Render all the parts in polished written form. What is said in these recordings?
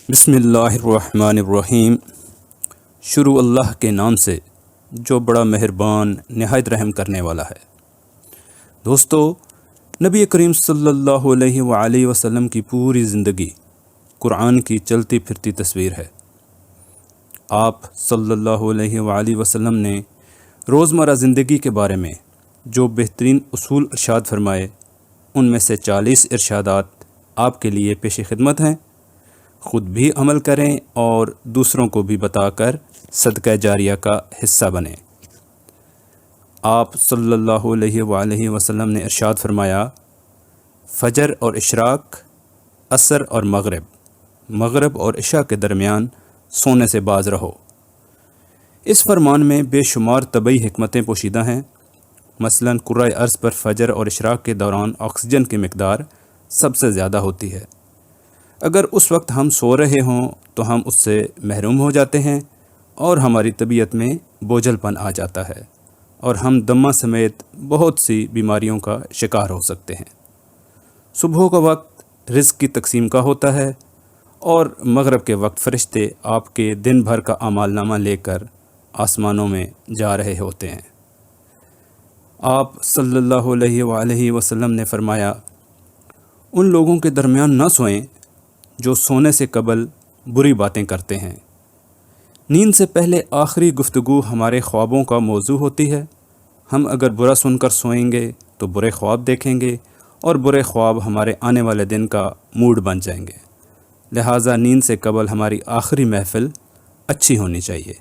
بسم اللہ الرحمن الرحیم۔ شروع اللہ کے نام سے جو بڑا مہربان نہایت رحم کرنے والا ہے۔ دوستو، نبی کریم صلی اللہ علیہ وآلہ وسلم کی پوری زندگی قرآن کی چلتی پھرتی تصویر ہے۔ آپ صلی اللہ علیہ وآلہ وسلم نے روزمرہ زندگی کے بارے میں جو بہترین اصول ارشاد فرمائے، ان میں سے 40 ارشادات آپ کے لیے پیش خدمت ہیں۔ خود بھی عمل کریں اور دوسروں کو بھی بتا کر صدقہ جاریہ کا حصہ بنیں۔ آپ صلی اللہ علیہ وآلہ وسلم نے ارشاد فرمایا، فجر اور اشراق، عصر اور مغرب اور عشاء کے درمیان سونے سے باز رہو۔ اس فرمان میں بے شمار طبعی حکمتیں پوشیدہ ہیں۔ مثلاً کرۂ ارض پر فجر اور اشراق کے دوران آکسیجن کی مقدار سب سے زیادہ ہوتی ہے۔ اگر اس وقت ہم سو رہے ہوں تو ہم اس سے محروم ہو جاتے ہیں اور ہماری طبیعت میں بوجھل پن آ جاتا ہے اور ہم دمہ سمیت بہت سی بیماریوں کا شکار ہو سکتے ہیں۔ صبح کا وقت رزق کی تقسیم کا ہوتا ہے اور مغرب کے وقت فرشتے آپ کے دن بھر کا اعمال نامہ لے کر آسمانوں میں جا رہے ہوتے ہیں۔ آپ صلی اللہ علیہ وآلہ وسلم نے فرمایا، ان لوگوں کے درمیان نہ سوئیں جو سونے سے قبل بری باتیں کرتے ہیں۔ نیند سے پہلے آخری گفتگو ہمارے خوابوں کا موضوع ہوتی ہے۔ ہم اگر برا سن کر سوئیں گے تو برے خواب دیکھیں گے اور برے خواب ہمارے آنے والے دن کا موڈ بن جائیں گے۔ لہٰذا نیند سے قبل ہماری آخری محفل اچھی ہونی چاہیے۔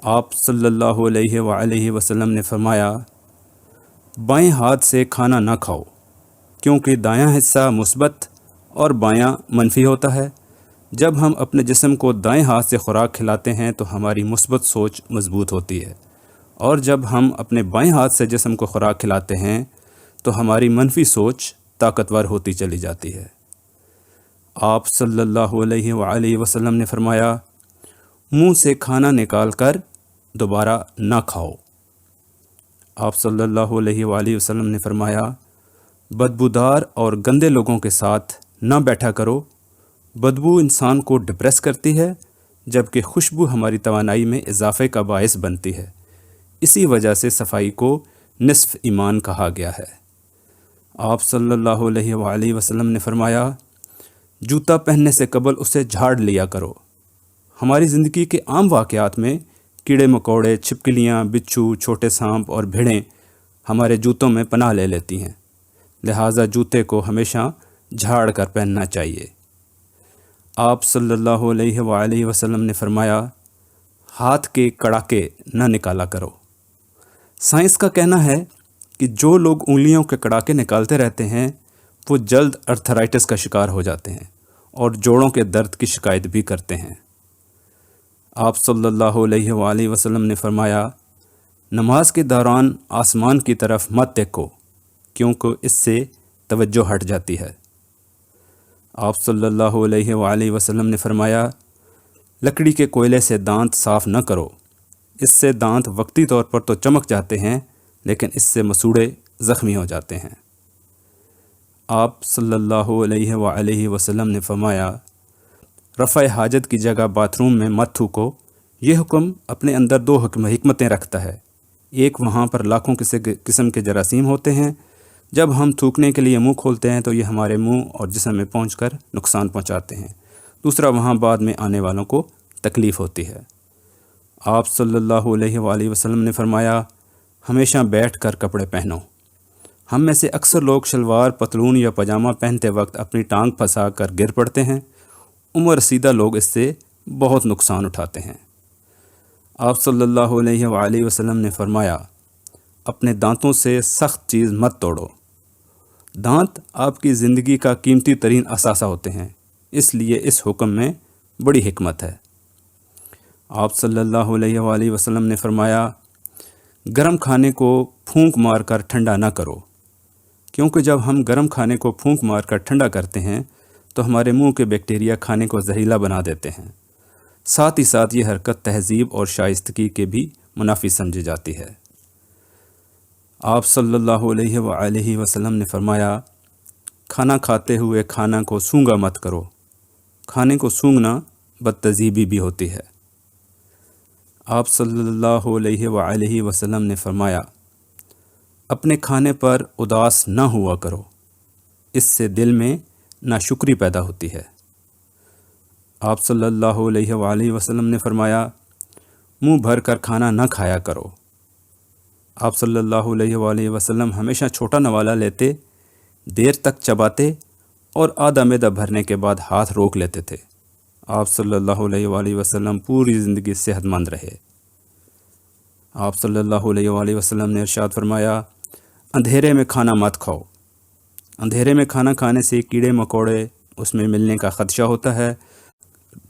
آپ صلی اللہ علیہ وآلہ وسلم نے فرمایا، بائیں ہاتھ سے کھانا نہ کھاؤ، کیونکہ دایاں حصہ مثبت اور بایاں منفی ہوتا ہے۔ جب ہم اپنے جسم کو دائیں ہاتھ سے خوراک کھلاتے ہیں تو ہماری مثبت سوچ مضبوط ہوتی ہے، اور جب ہم اپنے بائیں ہاتھ سے جسم کو خوراک کھلاتے ہیں تو ہماری منفی سوچ طاقتور ہوتی چلی جاتی ہے۔ آپ صلی اللہ علیہ وآلہ وسلم نے فرمایا، منہ سے کھانا نکال کر دوبارہ نہ کھاؤ۔ آپ صلی اللہ علیہ وآلہ وسلم نے فرمایا، بدبودار اور گندے لوگوں کے ساتھ نہ بیٹھا کرو۔ بدبو انسان کو ڈپریس کرتی ہے، جبکہ خوشبو ہماری توانائی میں اضافے کا باعث بنتی ہے۔ اسی وجہ سے صفائی کو نصف ایمان کہا گیا ہے۔ آپ صلی اللہ علیہ وآلہ وسلم نے فرمایا، جوتا پہننے سے قبل اسے جھاڑ لیا کرو۔ ہماری زندگی کے عام واقعات میں کیڑے مکوڑے، چھپکلیاں، بچھو، چھوٹے سانپ اور بھیڑیں ہمارے جوتوں میں پناہ لے لیتی ہیں، لہٰذا جوتے کو ہمیشہ جھاڑ کر پہننا چاہیے۔ آپ صلی اللہ علیہ وآلہ وسلم نے فرمایا، ہاتھ کے کڑاکے نہ نکالا کرو۔ سائنس کا کہنا ہے کہ جو لوگ انگلیوں کے کڑاکے نکالتے رہتے ہیں وہ جلد ارتھرائٹس کا شکار ہو جاتے ہیں اور جوڑوں کے درد کی شکایت بھی کرتے ہیں۔ آپ صلی اللہ علیہ وآلہ وسلم نے فرمایا، نماز کے دوران آسمان کی طرف مت دیکھو، کیونکہ اس سے توجہ ہٹ جاتی ہے۔ آپ صلی اللہ علیہ وآلہ وسلم نے فرمایا، لکڑی کے کوئلے سے دانت صاف نہ کرو، اس سے دانت وقتی طور پر تو چمک جاتے ہیں لیکن اس سے مسوڑے زخمی ہو جاتے ہیں۔ آپ صلی اللہ علیہ وآلہ وسلم نے فرمایا، رفع حاجت کی جگہ باتھ روم میں مت تھوکو۔ یہ حکم اپنے اندر دو حکمتیں رکھتا ہے۔ ایک، وہاں پر لاکھوں قسم کے جراثیم ہوتے ہیں، جب ہم تھوکنے کے لیے منہ کھولتے ہیں تو یہ ہمارے منہ اور جسم میں پہنچ کر نقصان پہنچاتے ہیں۔ دوسرا، وہاں بعد میں آنے والوں کو تکلیف ہوتی ہے۔ آپ صلی اللہ علیہ وآلہ وسلم نے فرمایا، ہمیشہ بیٹھ کر کپڑے پہنو۔ ہم میں سے اکثر لوگ شلوار، پتلون یا پاجامہ پہنتے وقت اپنی ٹانگ پھنسا کر گر پڑتے ہیں۔ عمر رسیدہ لوگ اس سے بہت نقصان اٹھاتے ہیں۔ آپ صلی اللہ علیہ وآلہ وسلم نے فرمایا، اپنے دانتوں سے سخت چیز مت توڑو۔ دانت آپ کی زندگی کا قیمتی ترین اثاثہ ہوتے ہیں، اس لیے اس حکم میں بڑی حکمت ہے۔ آپ صلی اللہ علیہ وآلہ وسلم نے فرمایا، گرم کھانے کو پھونک مار کر ٹھنڈا نہ کرو، کیونکہ جب ہم گرم کھانے کو پھونک مار کر ٹھنڈا کرتے ہیں تو ہمارے منہ کے بیکٹیریا کھانے کو زہریلا بنا دیتے ہیں۔ ساتھ ہی ساتھ یہ حرکت تہذیب اور شائستگی کے بھی منافی سمجھی جاتی ہے۔ آپ صلی اللہ علیہ وآلہ وسلم نے فرمایا، کھانا کھاتے ہوئے کھانا کو سونگا مت کرو، کھانے کو سونگھنا بدتذیبی بھی ہوتی ہے۔ آپ صلی اللہ علیہ وآلہ وسلم نے فرمایا، اپنے کھانے پر اداس نہ ہوا کرو، اس سے دل میں ناشکری پیدا ہوتی ہے۔ آپ صلی اللہ علیہ وآلہ وسلم نے فرمایا، منہ بھر کر کھانا نہ کھایا کرو۔ آپ صلی اللہ علیہ وآلہ وسلم ہمیشہ چھوٹا نوالا لیتے، دیر تک چباتے اور آدھا معدہ بھرنے کے بعد ہاتھ روک لیتے تھے۔ آپ صلی اللہ علیہ وآلہ وسلم پوری زندگی صحت مند رہے۔ آپ صلی اللہ علیہ وآلہ وسلم نے ارشاد فرمایا، اندھیرے میں کھانا مت کھاؤ۔ اندھیرے میں کھانا کھانے سے کیڑے مکوڑے اس میں ملنے کا خدشہ ہوتا ہے۔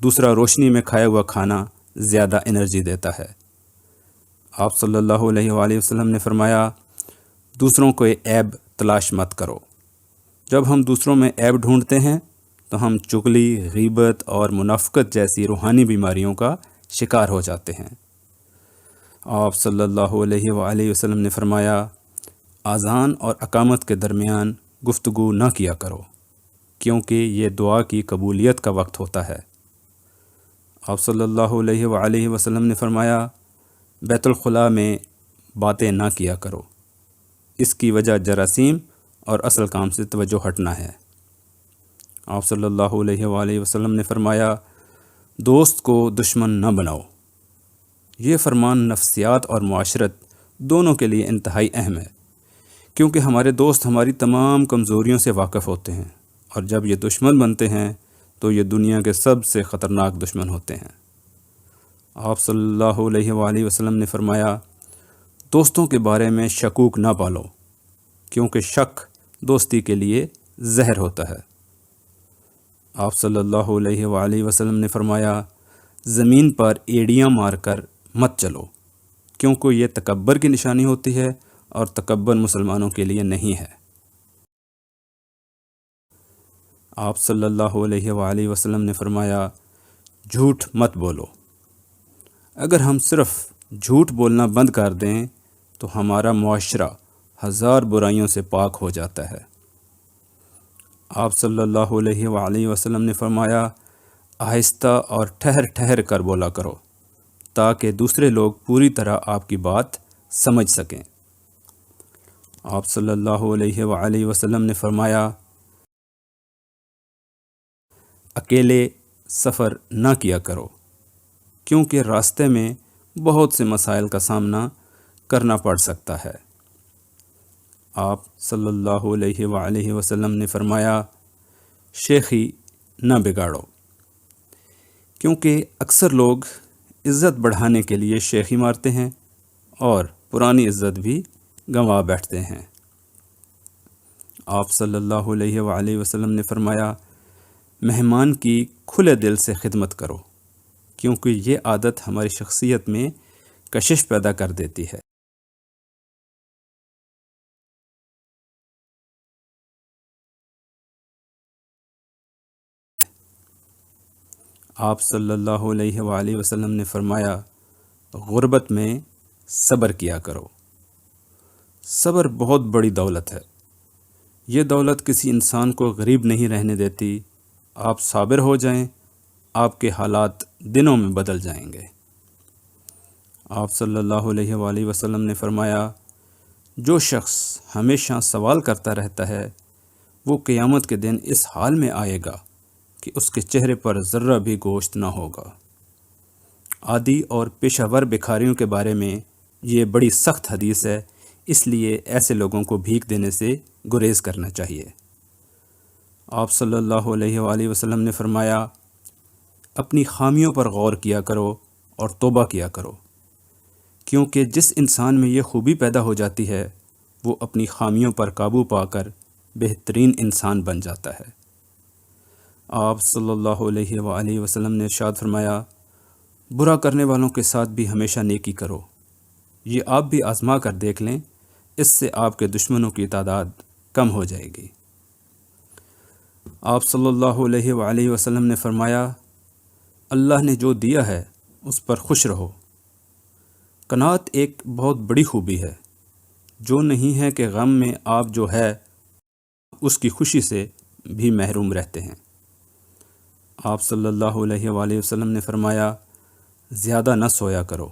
دوسرا، روشنی میں کھایا ہوا کھانا زیادہ انرجی دیتا ہے۔ آپ صلی اللہ علیہ وآلہ وسلم نے فرمایا، دوسروں کو عیب تلاش مت کرو۔ جب ہم دوسروں میں عیب ڈھونڈتے ہیں تو ہم چغلی، غیبت اور منافقت جیسی روحانی بیماریوں کا شکار ہو جاتے ہیں۔ آپ صلی اللہ علیہ وآلہ وسلم نے فرمایا، اذان اور اقامت کے درمیان گفتگو نہ کیا کرو، کیونکہ یہ دعا کی قبولیت کا وقت ہوتا ہے۔ آپ صلی اللہ علیہ وآلہ وسلم نے فرمایا، بیت الخلاء میں باتیں نہ کیا کرو، اس کی وجہ جراثیم اور اصل کام سے توجہ ہٹنا ہے۔ آپ صلی اللہ علیہ وآلہ وسلم نے فرمایا، دوست کو دشمن نہ بناؤ۔ یہ فرمان نفسیات اور معاشرت دونوں کے لیے انتہائی اہم ہے، کیونکہ ہمارے دوست ہماری تمام کمزوریوں سے واقف ہوتے ہیں، اور جب یہ دشمن بنتے ہیں تو یہ دنیا کے سب سے خطرناک دشمن ہوتے ہیں۔ آپ صلی اللہ علیہ وآلہ وسلم نے فرمایا، دوستوں کے بارے میں شکوک نہ پالو، کیونکہ شک دوستی کے لیے زہر ہوتا ہے۔ آپ صلی اللہ علیہ وآلہ وسلم نے فرمایا، زمین پر ایڑیاں مار کر مت چلو، کیونکہ یہ تکبر کی نشانی ہوتی ہے، اور تکبر مسلمانوں کے لیے نہیں ہے۔ آپ صلی اللہ علیہ وآلہ وسلم نے فرمایا، جھوٹ مت بولو۔ اگر ہم صرف جھوٹ بولنا بند کر دیں تو ہمارا معاشرہ ہزار برائیوں سے پاک ہو جاتا ہے۔ آپ صلی اللہ علیہ وآلہ وسلم نے فرمایا، آہستہ اور ٹھہر ٹھہر کر بولا کرو، تاکہ دوسرے لوگ پوری طرح آپ کی بات سمجھ سکیں۔ آپ صلی اللہ علیہ وآلہ وسلم نے فرمایا، اکیلے سفر نہ کیا کرو، کیونکہ راستے میں بہت سے مسائل کا سامنا کرنا پڑ سکتا ہے۔ آپ صلی اللہ علیہ وآلہ وسلم نے فرمایا، شیخی نہ بگاڑو، کیونکہ اکثر لوگ عزت بڑھانے کے لیے شیخی مارتے ہیں اور پرانی عزت بھی گنوا بیٹھتے ہیں۔ آپ صلی اللہ علیہ وآلہ وسلم نے فرمایا، مہمان کی کھلے دل سے خدمت کرو، کیونکہ یہ عادت ہماری شخصیت میں کشش پیدا کر دیتی ہے۔ آپ صلی اللہ علیہ وآلہ وسلم نے فرمایا، غربت میں صبر کیا کرو۔ صبر بہت بڑی دولت ہے۔ یہ دولت کسی انسان کو غریب نہیں رہنے دیتی۔ آپ صابر ہو جائیں، آپ کے حالات دنوں میں بدل جائیں گے۔ آپ صلی اللہ علیہ وآلہ وسلم نے فرمایا، جو شخص ہمیشہ سوال کرتا رہتا ہے وہ قیامت کے دن اس حال میں آئے گا کہ اس کے چہرے پر ذرہ بھی گوشت نہ ہوگا۔ عادی اور پیشہ ور بھکاریوں کے بارے میں یہ بڑی سخت حدیث ہے، اس لیے ایسے لوگوں کو بھیک دینے سے گریز کرنا چاہیے۔ آپ صلی اللہ علیہ وآلہ وسلم نے فرمایا، اپنی خامیوں پر غور کیا کرو اور توبہ کیا کرو، کیونکہ جس انسان میں یہ خوبی پیدا ہو جاتی ہے وہ اپنی خامیوں پر قابو پا کر بہترین انسان بن جاتا ہے۔ آپ صلی اللہ علیہ وآلہ وسلم نے ارشاد فرمایا، برا کرنے والوں کے ساتھ بھی ہمیشہ نیکی کرو، یہ آپ بھی آزما کر دیکھ لیں، اس سے آپ کے دشمنوں کی تعداد کم ہو جائے گی۔ آپ صلی اللہ علیہ وآلہ وسلم نے فرمایا، اللہ نے جو دیا ہے اس پر خوش رہو۔ قناعت ایک بہت بڑی خوبی ہے، جو نہیں ہے کہ غم میں آپ جو ہے اس کی خوشی سے بھی محروم رہتے ہیں۔ آپ صلی اللہ علیہ وآلہ وسلم نے فرمایا زیادہ نہ سویا کرو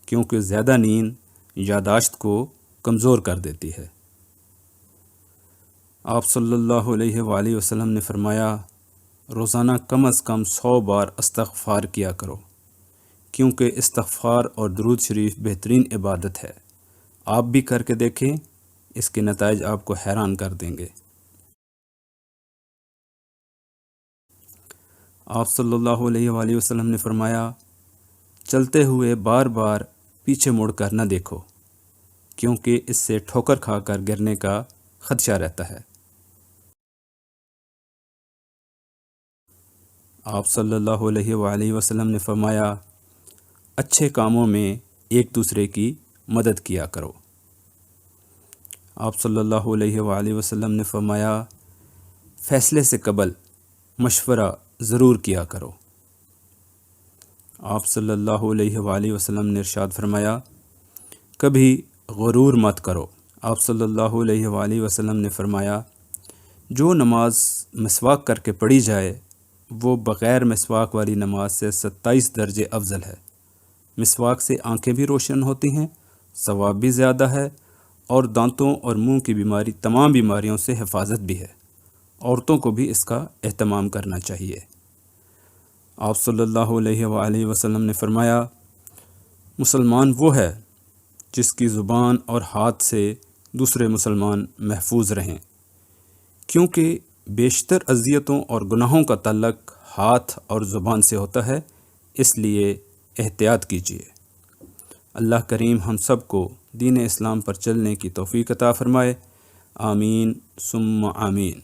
کیونکہ زیادہ نیند یادداشت کو کمزور کر دیتی ہے۔ آپ صلی اللہ علیہ وآلہ وسلم نے فرمایا روزانہ کم از کم 100 بار استغفار کیا کرو کیونکہ استغفار اور درود شریف بہترین عبادت ہے۔ آپ بھی کر کے دیکھیں، اس کے نتائج آپ کو حیران کر دیں گے۔ آپ صلی اللہ علیہ وآلہ وسلم نے فرمایا چلتے ہوئے بار بار پیچھے مڑ کر نہ دیکھو کیونکہ اس سے ٹھوکر کھا کر گرنے کا خدشہ رہتا ہے۔ آپ صلی اللہ علیہ وآلہ وسلم نے فرمایا اچھے کاموں میں ایک دوسرے کی مدد کیا کرو۔ آپ صلی اللہ علیہ وآلہ وسلم نے فرمایا فیصلے سے قبل مشورہ ضرور کیا کرو۔ آپ صلی اللہ علیہ وآلہ وسلم نے ارشاد فرمایا کبھی غرور مت کرو۔ آپ صلی اللہ علیہ وآلہ وسلم نے فرمایا جو نماز مسواک کر کے پڑھی جائے وہ بغیر مسواک والی نماز سے 27 درجے افضل ہے۔ مسواک سے آنکھیں بھی روشن ہوتی ہیں، ثواب بھی زیادہ ہے، اور دانتوں اور منہ کی بیماری تمام بیماریوں سے حفاظت بھی ہے۔ عورتوں کو بھی اس کا اہتمام کرنا چاہیے۔ آپ صلی اللہ علیہ وآلہ وسلم نے فرمایا مسلمان وہ ہے جس کی زبان اور ہاتھ سے دوسرے مسلمان محفوظ رہیں، کیونکہ بیشتر اذیتوں اور گناہوں کا تعلق ہاتھ اور زبان سے ہوتا ہے، اس لیے احتیاط کیجیے۔ اللہ کریم ہم سب کو دین اسلام پر چلنے کی توفیق عطا فرمائے، آمین ثم آمین۔